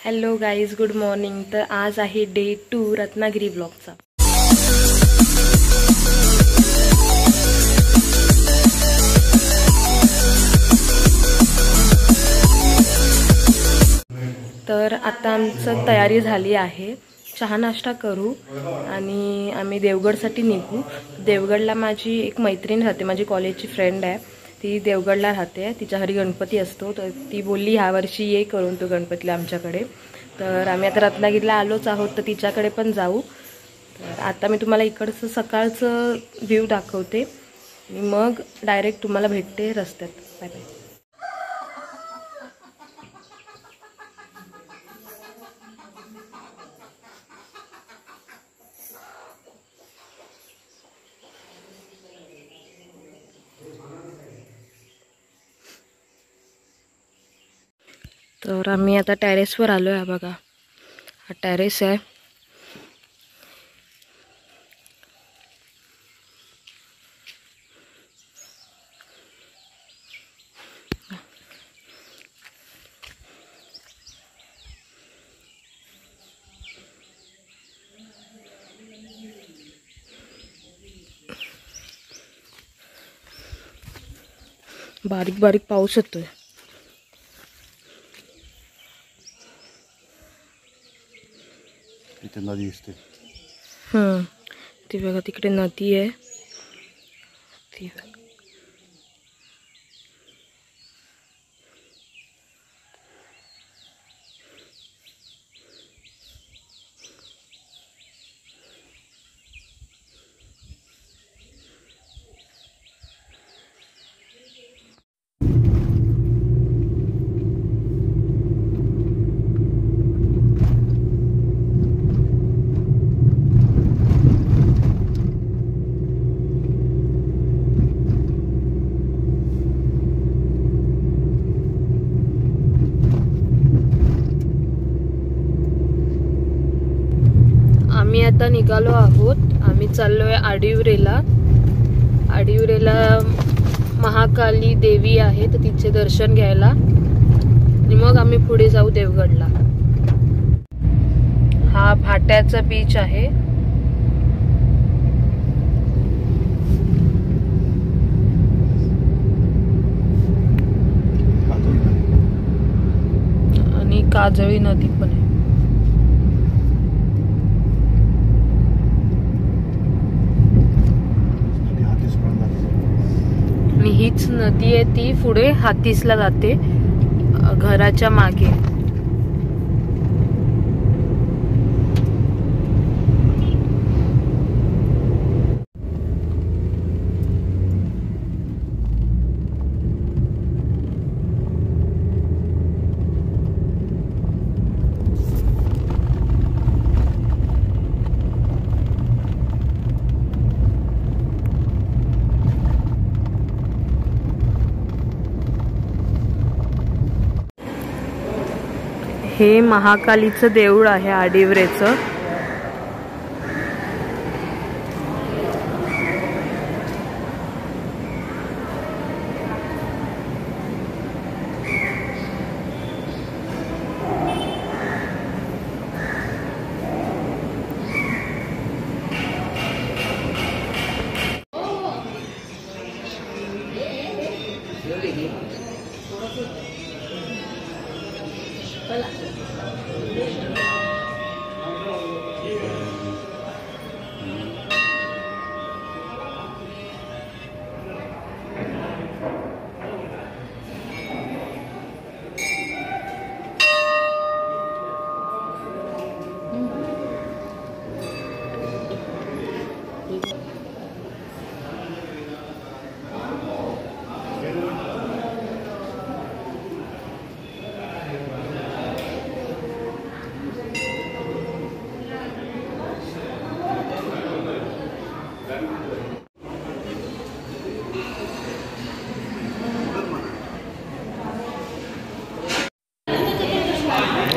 Hello guys, good morning. तर आज आहे डे 2 रत्नागिरी ब्लॉगचा। तर आता आमचं तयारी झाली आहे, चहा नाश्ता करू आणि आम्ही देवगडसाठी निघू। देवगडला माझी एक मैत्रीण राहते, माझी कॉलेजची फ्रेंड आहे, ती देवगडला राहते। तिच्या घरी गणपती असतो, तर ती बोलली ह्या वर्षी ये करून तो गणपतीला आमच्याकडे। तर आम्ही आता रत्नागिरीला आलोच आहोत, तर तिच्याकडे पण जाऊ। तर आता मी तुम्हाला इकडचं सकाळचं व्ह्यू दाखवते आणि मग डायरेक्ट तुम्हाला भेटते रस्त्यात। Bye bye. तर आम्ही आता टेरेसवर आलो आहे, बघा हा टेरेस आहे। बारीक बारीक पाऊस येतोय। इथे नदी दिसते। ती बघा, तिकडे नदी आहे ती। आम्ही आता निघालो आहोत, आम्ही चाललोय आडिवरेला। आडिवरेला महाकाली देवी आहे, तर तिचे दर्शन घ्यायला आणि मग आम्ही पुढे जाऊ देवगडला। हा भाट्याचा बीच आहे। आणि काजळी नदी पण आहे। हीच नदी आहे, ती पुढे हातीसला जाते, घराच्या मागे। हे महाकालीचं देऊळ आहे आडिवरेचं।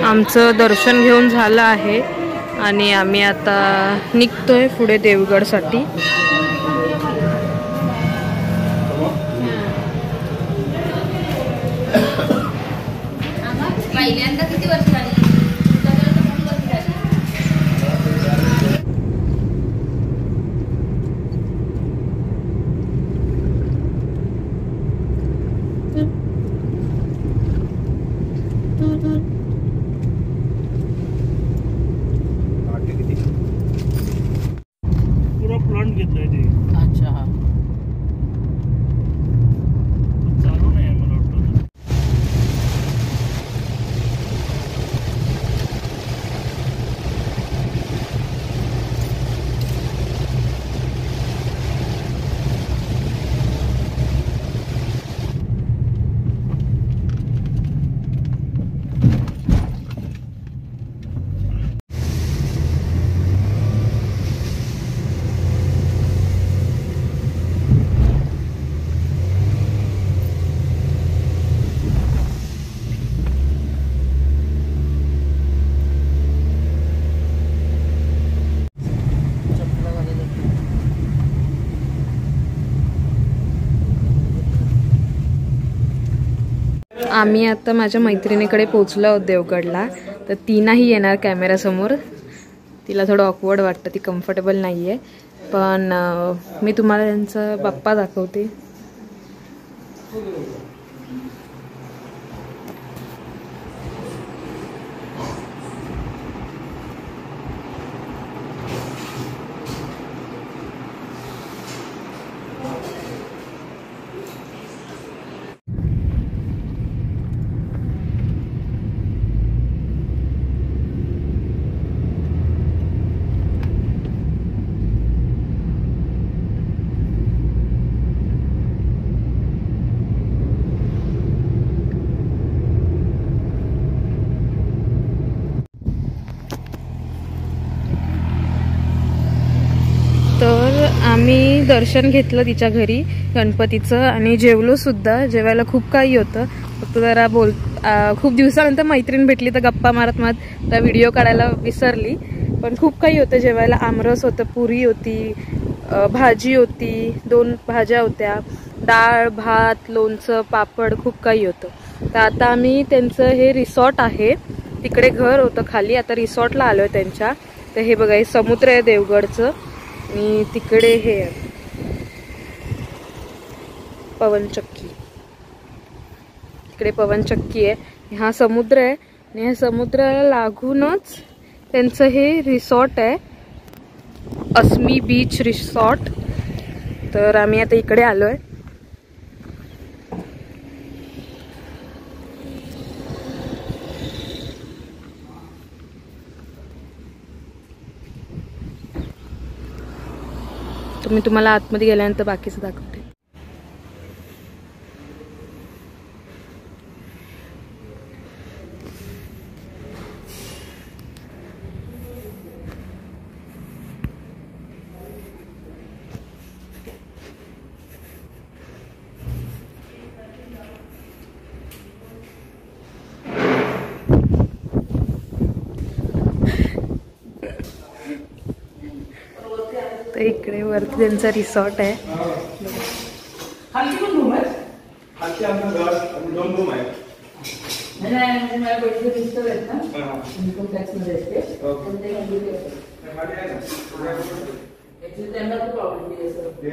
आमचं दर्शन घेऊन झालं आहे आणि आम्ही आता निघतोय पुढे देवगडसाठी। पहिल्यांदा किती वर्ष झाली? आम्ही आता माझ्या मैत्रिणीकडे पोचलो आहोत देवगडला. तर ती नाही येणार कॅमेरासमोर, तिला थोडं ऑकवर्ड वाटतं, ती कम्फर्टेबल नाही आहे. पण मी तुम्हाला त्यांचा बाप्पा दाखवते. तर आम्ही दर्शन घेतलं तिच्या घरी गणपतीचं आणि जेवलो सुद्धा. जेवायला खूप काही होतं, फक्त जरा खूप दिवसानंतर मैत्रीण भेटली तर गप्पा मारत मारत व्हिडिओ काढायला विसरली. पण खूप काही होतं जेवायला. आमरस होतं, पुरी होती, भाजी होती, 2 भाज्या होत्या, डाळ भात, लोणचं, पापड, खूप काही होतं. तर आता आम्ही त्यांचं हे रिसॉर्ट आहे तिकडे घर होतं खाली, आता रिसॉर्टला आलोय त्यांच्या. तर हे बघा, हे समुद्र आहे देवगडचं आणि तिकडे हे पवनचक्की, तिकडे पवनचक्की आहे. हा समुद्र आहे आणि ह्या समुद्राला लागूनच त्यांचं हे रिसॉर्ट आहे, अस्मी बीच रिसॉर्ट. तर आम्ही आता इकडे आलोय. तर मी तुम्हाला आतमध्ये गेल्यानंतर बाकीचं दाखवते. तर इकडे वरती त्यांचा रिसॉर्ट आहे. खालची पण रूम आहे, खालची आमचं घर 2 रूम आहे. नाही म्हणजे मला बैठक दिसतो आहेत ना, इन्कम टॅक्स मध्ये असते पण ते ऍक्च्युअली त्यांना खूप प्रॉब्लेम आहे सर. ते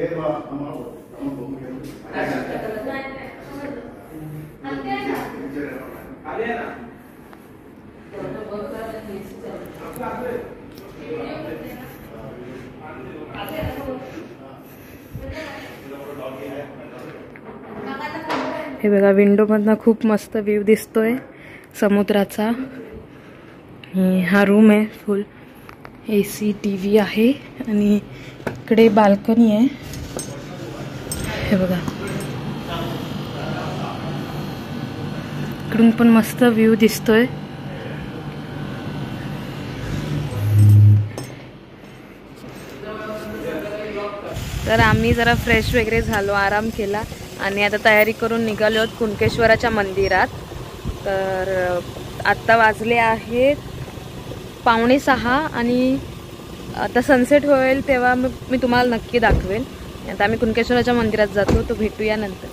आले ना हे बघा, विंडोमधनं खूप मस्त व्ह्यू दिसतोय समुद्राचा. हा रूम आहे, फुल AC TV आहे आणि इकडे बाल्कनी आहे. हे बघा, इकडून पण मस्त व्ह्यू दिसतोय. तर आम्ही जरा फ्रेश वगैरे झालो, आराम केला आणि आता तयारी करून निघालो आहोत कुणकेश्वराच्या मंदिरात. तर आत्ता वाजले आहेत 5:45 आणि आता सनसेट होईल तेव्हा मी तुम्हाला नक्की दाखवेल. आता आम्ही कुणकेश्वराच्या मंदिरात जातो, तो भेटूया नंतर.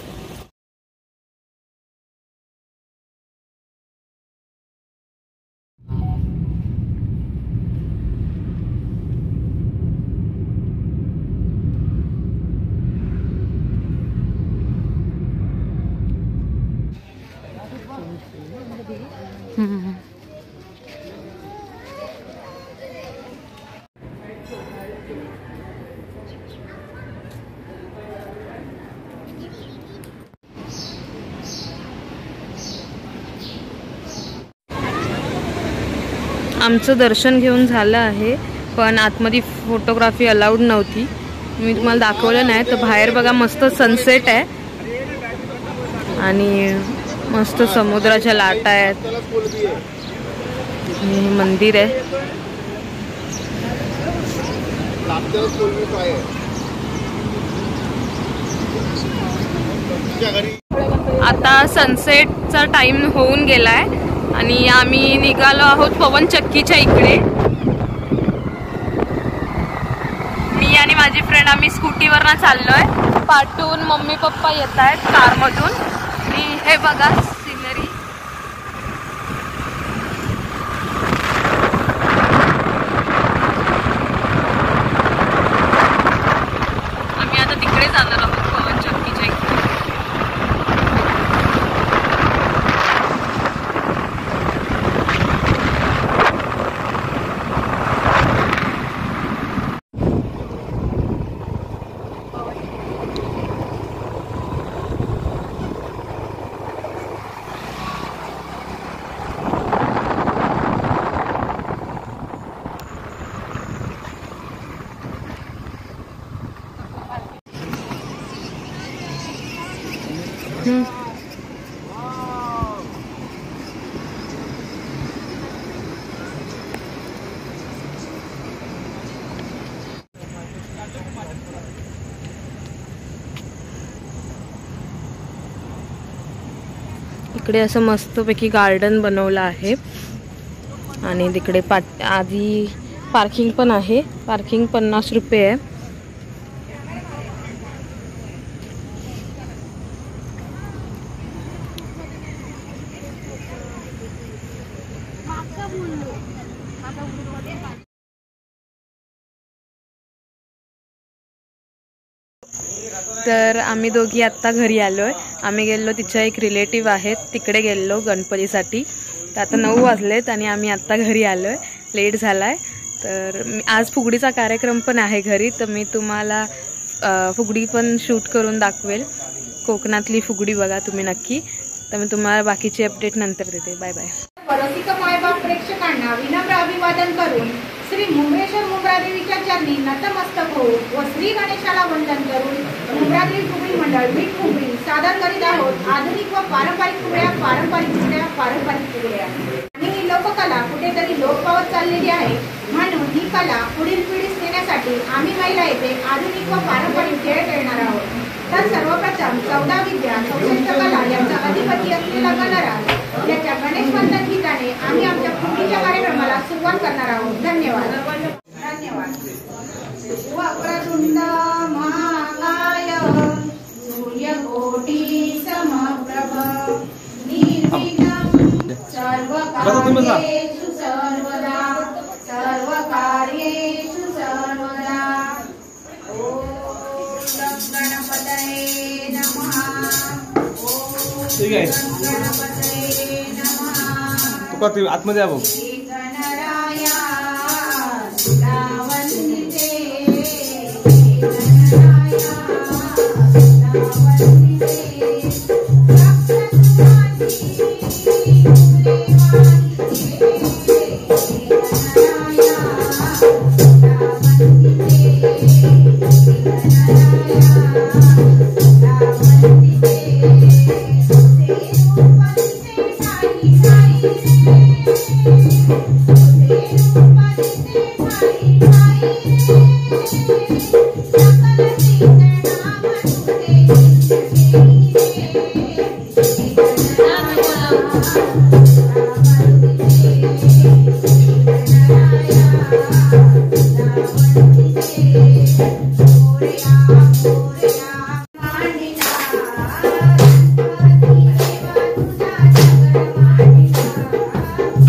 आमचं दर्शन घेऊन झालं आहे, पण आतमध्ये फोटोग्राफी अलाउड नव्हती, मी तुम्हाला दाखवलं नाही. तर बाहेर बघा, मस्त सनसेट आहे आणि मस्त समुद्राच्या लाटा आहेत. मंदिर आहे. आता सनसेटचा टाइम होऊन गेलाय आणि आम्ही निघालो आहोत पवनचक्कीच्या इकडे. मी आणि माझी फ्रेंड आम्ही स्कूटीवरनं चाललोय. पाठून मम्मी पप्पा येत आहेत कारमधून. आणि हे बघा सिनरी. इकडे असं मस्तपैकी गार्डन बनवलं आहे आणि तिकडे आधी पार्किंग पण आहे. पार्किंग 50 रुपये आहे. तर आम्ही दोघी आत्ता घरी आलोय. आम्ही गेलो, तिच्या एक रिलेटिव्ह आहेत तिकडे गेलो गणपतीसाठी. तर आता 9 वाजलेत आणि आम्ही आत्ता घरी आलोय. लेट झालाय. तर आज फुगडीचा कार्यक्रम पण आहे घरी, तर मी तुम्हाला फुगडी पण शूट करून दाखवेल. कोकणातली फुगडी बघा तुम्ही नक्की. तर मी तुम्हाला बाकीची अपडेट नंतर देते. Bye bye. रसिक मायबाप प्रेक्षकांना विनम्र अभिवादन करून श्री मुंब्रेश्वर मुंब्रादेवीच्या चरणी नतमस्तक होऊ व श्री गणेशाला वंदन करून मुंब्रादेवी फुगडी मंडळ बीट फुगडी सादर करीत आहोत. आधुनिक व पारंपरिक फुगड्या, पारंपरिक फुगड्या, पारंपरिक फुगड्या. आणि ही लोककला कुठेतरी लोप पावत चाललेली आहे, म्हणून ही कला पुढील पिढीस नेण्यासाठी आम्ही महिला येथे आधुनिक व पारंपरिक खेळ खेळणार आहोत. तर सर्वप्रथम 14 विद्या 64 कला यांचा अधिपती असलेला गणराज याच्या गणेश वंदन गीताने आम्ही आमच्या फुगडीच्या कार्यक्रमाला सुरुवात करणार आहोत. धन्यवाद. धन्यवाद. वक्रतुंड महाकाय सूर्यकोटी समप्रभ निर्विघ्नं सर्वकार्येषु सर्वदा सर्वकार्येषु सर्वदा. गणपतये नमः. गणपतये नमः. आतमध्ये या भाऊ. गणराया तुला वंदिते. गणराया तुला वंदिते.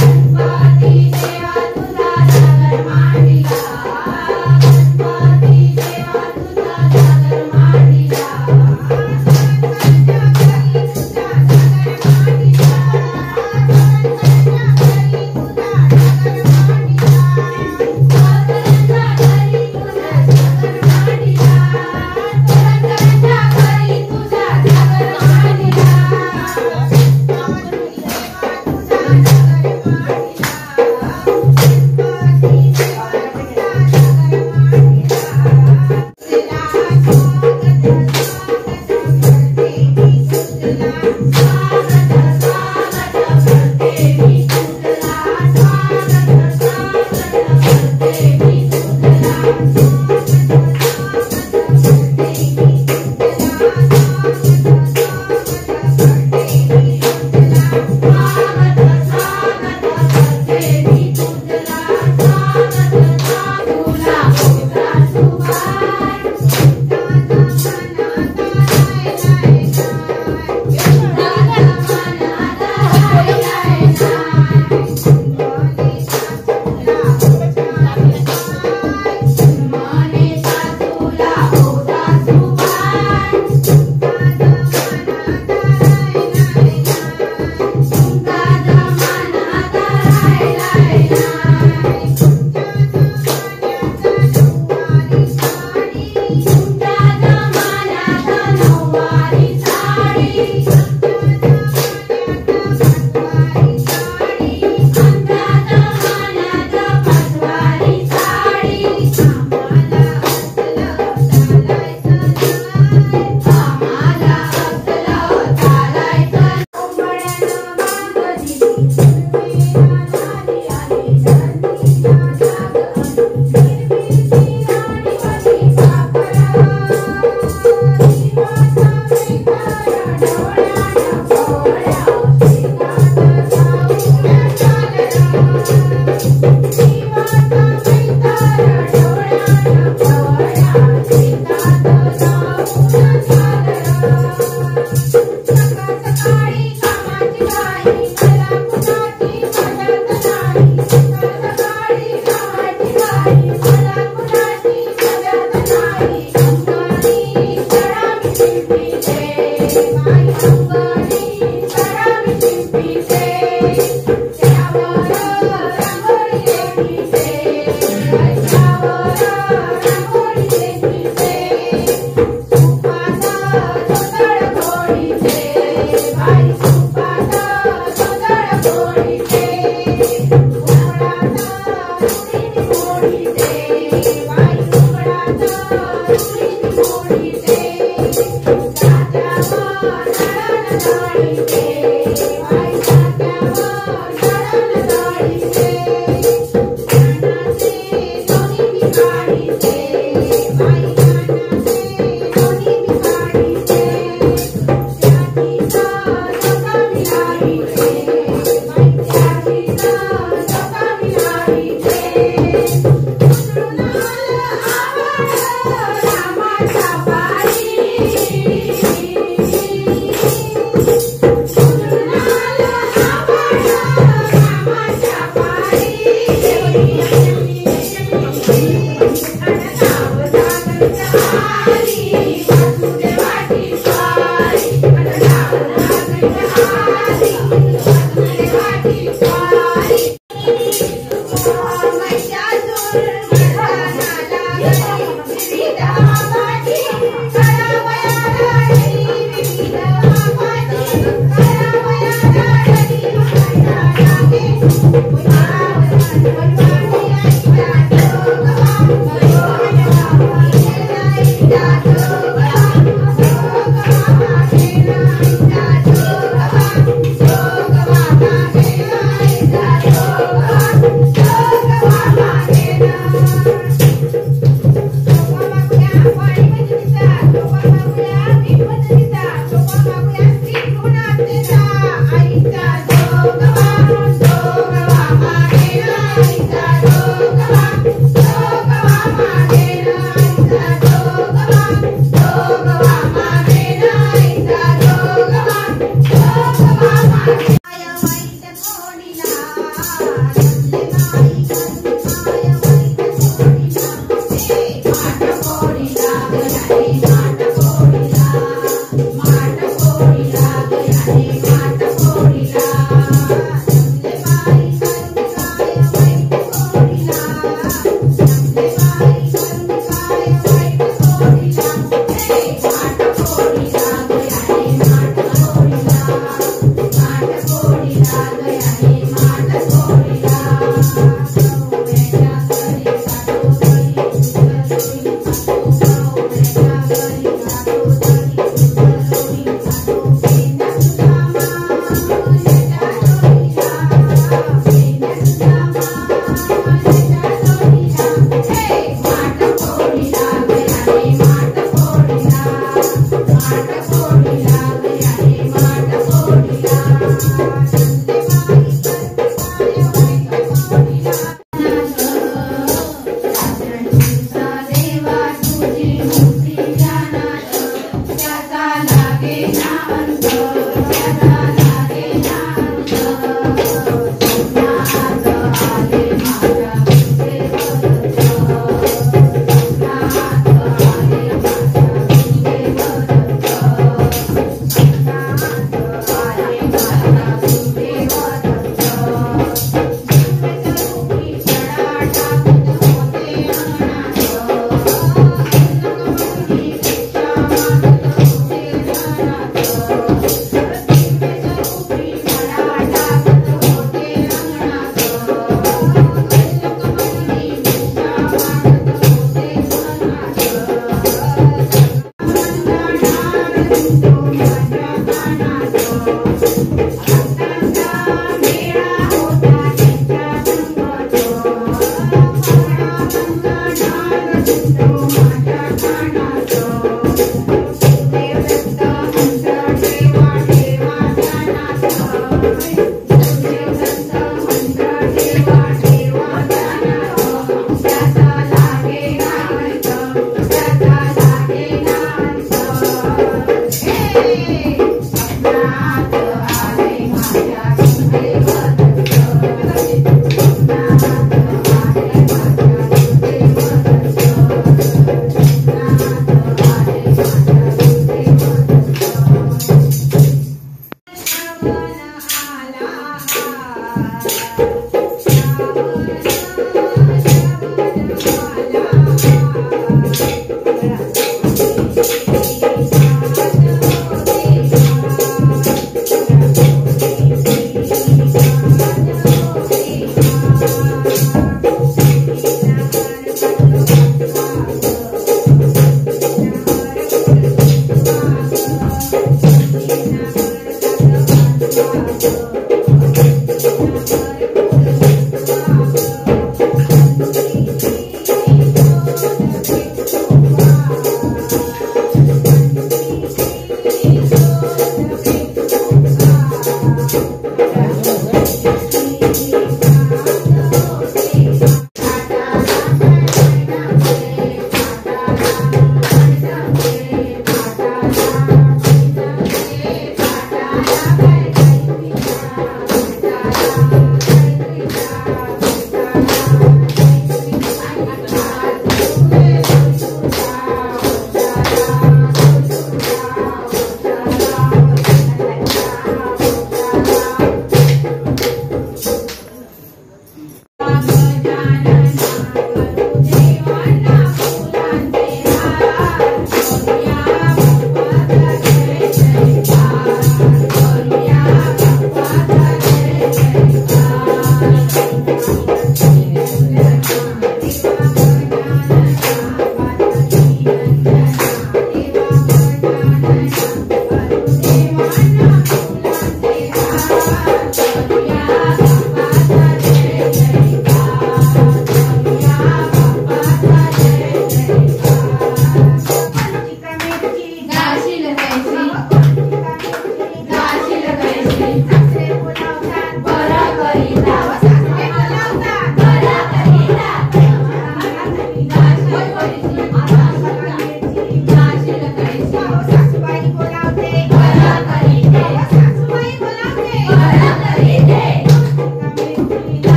गणपती देवा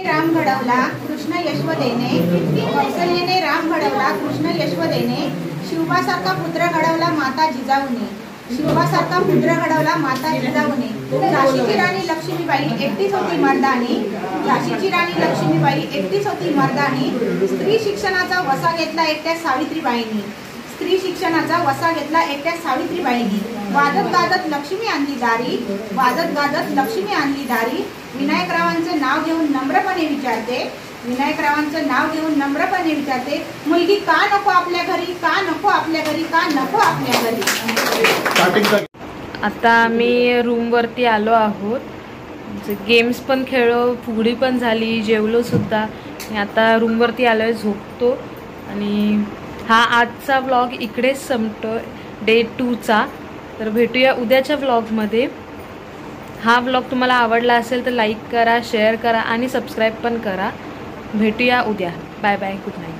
राम घडवला कृष्ण यशवदेने, कौसल्येने राम घडवला कृष्ण यशवदेने, शिवबासारखा पुत्र घडवला माता जिजाऊने, शिवबासारखा पुत्र घडवला माता जिजाऊने. झाशीची राणी लक्ष्मीबाई एकटीच होती मर्दानी, झाशीची राणी लक्ष्मीबाई एकटीच होती मर्दानी. स्त्री शिक्षणाचा वसा घेतला एकट्या सावित्रीबाईंनी, स्त्री शिक्षणाचा वसा घेतला एकट्या सावित्रीबाईंनी. वाजत गाजत लक्ष्मी आणली दारी, वाजत गाजत लक्ष्मी आणली दारी. विनायकरावांचं नाव घेऊन नम्रपणे विचारते, विनायकरावांचं नाव घेऊन नम्रपणे विचारते, मुलगी का नको आपल्या घरी, का नको आपल्या घरी, का नको आपल्या घरी. आता आम्ही रूमवरती आलो आहोत. गेम्स पण खेळलो, फुगडी पण झाली, जेवलो सुद्धा. आता रूमवरती आलो आहे, झोपतो. आणि हा आजचा व्लॉग इकडेच संपतो, डे 2चा. तर भेटूया उद्याच्या व्लॉगमध्ये. हा व्लॉग तुम्हाला आवडला असेल तर लाईक करा, शेअर करा आणि सबस्क्राईब पण करा. भेटूया उद्या. Bye bye, good night.